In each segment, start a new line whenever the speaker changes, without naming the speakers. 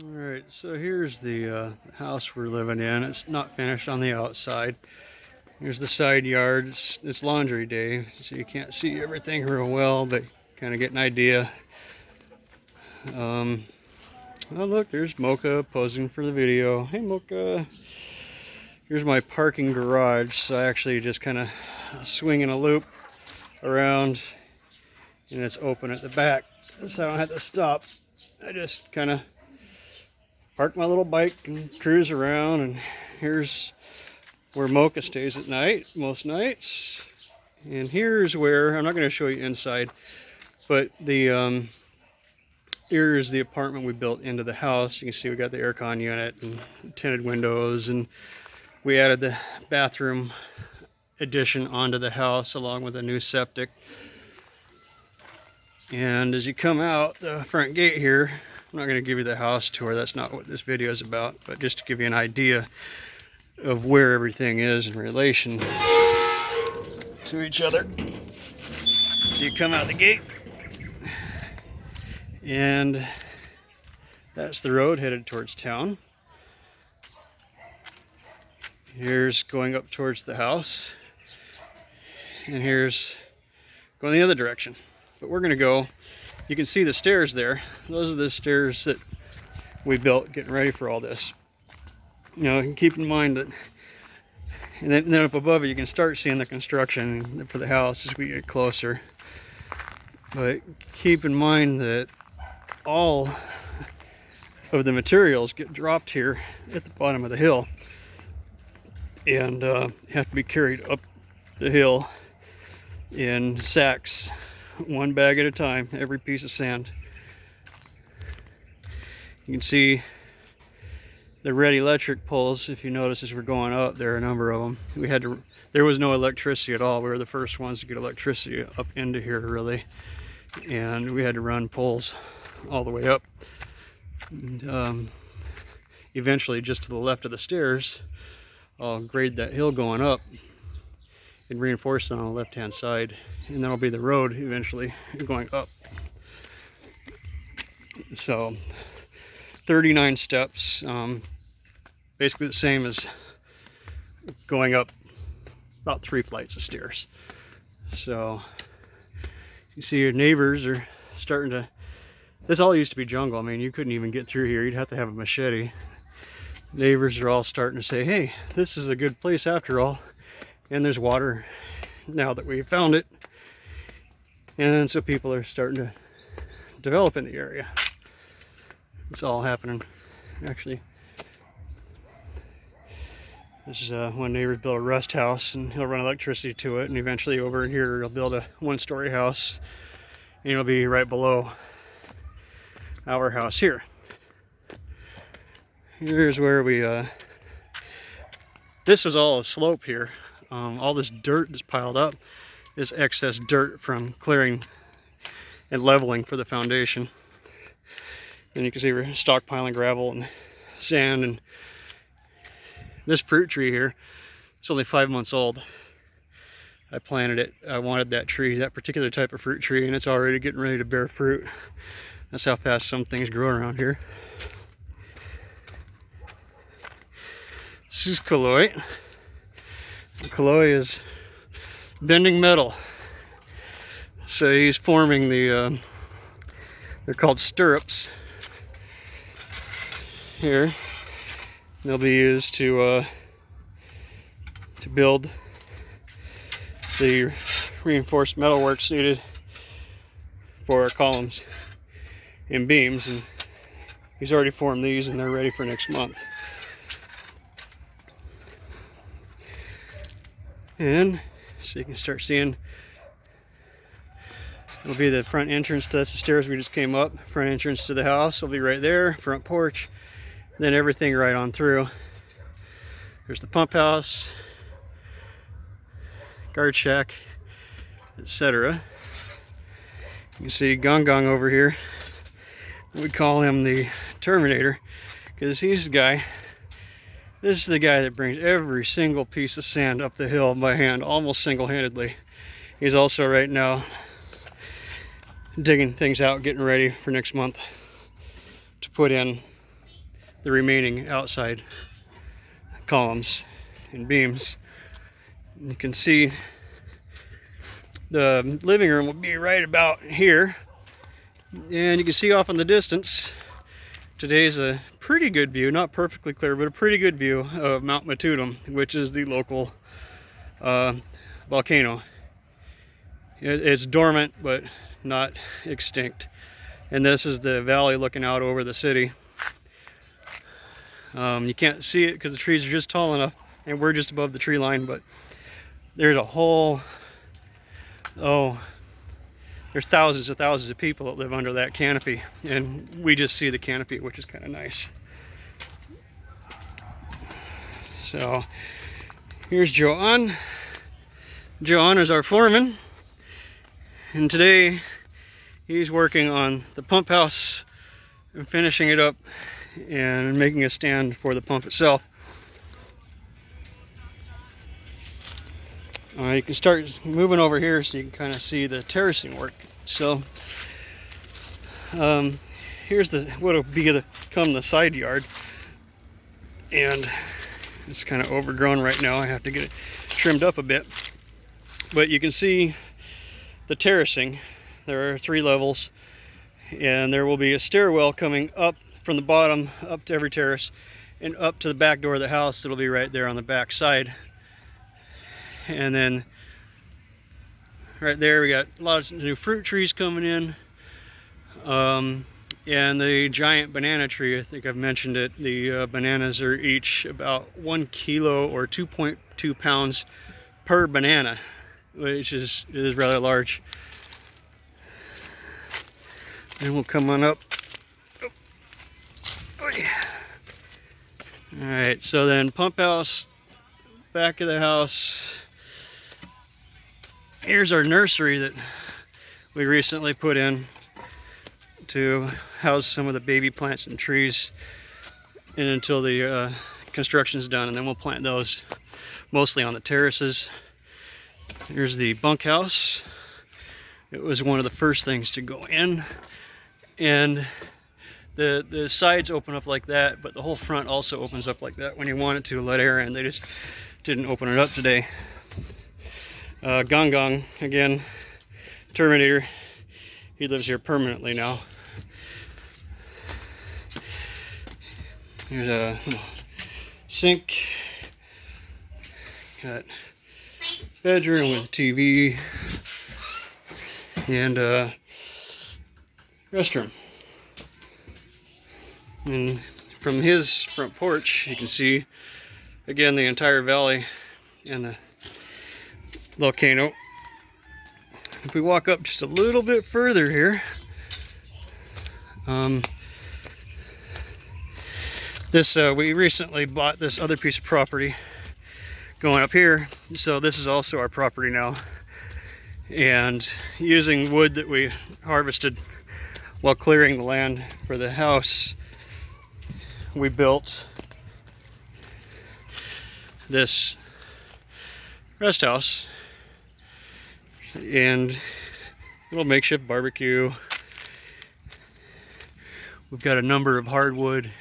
Alright, so here's the house we're living in. It's not finished on the outside. Here's the side yard. It's laundry day, so you can't see everything real well, but kind of get an idea. Oh look, there's Mocha posing for the video. Hey Mocha! Here's my parking garage, so I actually just kind of swing in a loop around, and it's open at the back, so I don't have to stop. I just kind of park my little bike and cruise around, and here's where Mocha stays at night, most nights. And here's where, I'm not going to show you inside, but the here's the apartment we built into the house. You can see we got the aircon unit and tinted windows, and we added the bathroom addition onto the house along with a new septic. And as you come out the front gate here, I'm not going to give you the house tour, that's not what this video is about, but just to give you an idea of where everything is in relation to each other. So you come out the gate, and that's the road headed towards town. Here's going up towards the house, and here's going the other direction. But we're going to go, you can see the stairs there. Those are the stairs that we built getting ready for all this. You know, keep in mind that, and then up above it you can start seeing the construction for the house as we get closer. But keep in mind that all of the materials get dropped here at the bottom of the hill and have to be carried up the hill in sacks, one bag at a time, every piece of sand. You can see the red electric poles, if you notice as we're going up, there are a number of them. There was no electricity at all. We were the first ones to get electricity up into here, really. And we had to run poles all the way up. And, eventually, just to the left of the stairs, I'll grade that hill going up and reinforce it on the left-hand side. And that'll be the road eventually going up. So, 39 steps. Basically the same as going up about 3 flights of stairs. So you see your neighbors are starting to, this all used to be jungle. I mean, you couldn't even get through here. You'd have to have a machete. Neighbors are all starting to say, hey, this is a good place after all. And there's water now that we found it. And so people are starting to develop in the area. It's all happening, actually. This is one neighbor built a rest house, and he'll run electricity to it, and eventually over here he'll build a one-story house, and it'll be right below our house here. Here's where we, this was all a slope here. All this dirt is piled up, this excess dirt from clearing and leveling for the foundation. And you can see we're stockpiling gravel and sand. And this fruit tree here, it's only 5 months old. I planted it. I wanted that tree, that particular type of fruit tree, and it's already getting ready to bear fruit. That's how fast some things grow around here. This is colloid. Colloid is bending metal. So he's forming the, they're called stirrups here. They'll be used to build the reinforced metalworks needed for our columns and beams, and he's already formed these and they're ready for next month. And so you can start seeing, it'll be the front entrance to, that's the stairs we just came up. Front entrance to the house will be right there, front porch. Then everything right on through. There's the pump house, guard shack, etc. You can see Gong Gong over here. We call him the Terminator because he's the guy. This is the guy that brings every single piece of sand up the hill by hand, almost single-handedly. He's also right now digging things out, getting ready for next month to put in the remaining outside columns and beams. And you can see the living room will be right about here, and you can see off in the distance today's a pretty good view, not perfectly clear, but a pretty good view of Mount Matutum, which is the local volcano. It's dormant but not extinct, and this is the valley looking out over the city. You can't see it because the trees are just tall enough and we're just above the tree line, but there's a whole, there's thousands of people that live under that canopy, and we just see the canopy, which is kind of nice. So here's Joan. Joan is our foreman, and today he's working on the pump house and finishing it up and making a stand for the pump itself. You can start moving over here so you can kind of see the terracing work. So here's what'll become the side yard, and it's kind of overgrown right now. I have to get it trimmed up a bit, but you can see the terracing. There are 3 levels, and there will be a stairwell coming up from the bottom up to every terrace and up to the back door of the house. It'll be right there on the back side. And then right there we got a lot of new fruit trees coming in, and the giant banana tree. I think I've mentioned it. The bananas are each about 1 kilo or 2.2 pounds per banana, which is rather large. And we'll come on up. All right, so then pump house, back of the house. Here's our nursery that we recently put in to house some of the baby plants and trees, and until the construction's done, and then we'll plant those mostly on the terraces. Here's the bunkhouse. It was one of the first things to go in, and the sides open up like that, but the whole front also opens up like that when you want it to let air in. They just didn't open it up today. Gong Gong, again, Terminator, he lives here permanently now. Here's a sink, got bedroom with TV, and restroom. And from his front porch you can see again the entire valley and the volcano. If we walk up just a little bit further here, we recently bought this other piece of property going up here, so this is also our property now. And using wood that we harvested while clearing the land for the house, we built this rest house and a little makeshift barbecue. We've got a number of hardwood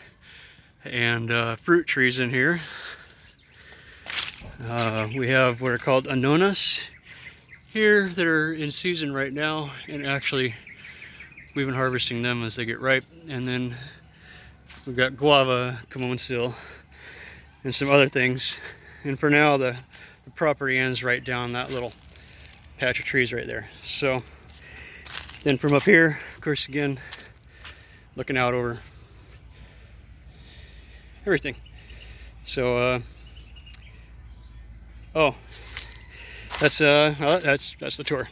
and fruit trees in here. We have what are called anonas here that are in season right now, and actually we've been harvesting them as they get ripe. And then we've got guava, camonsil, and some other things. And for now the property ends right down that little patch of trees right there. So then from up here, of course, again, looking out over everything. So that's the tour.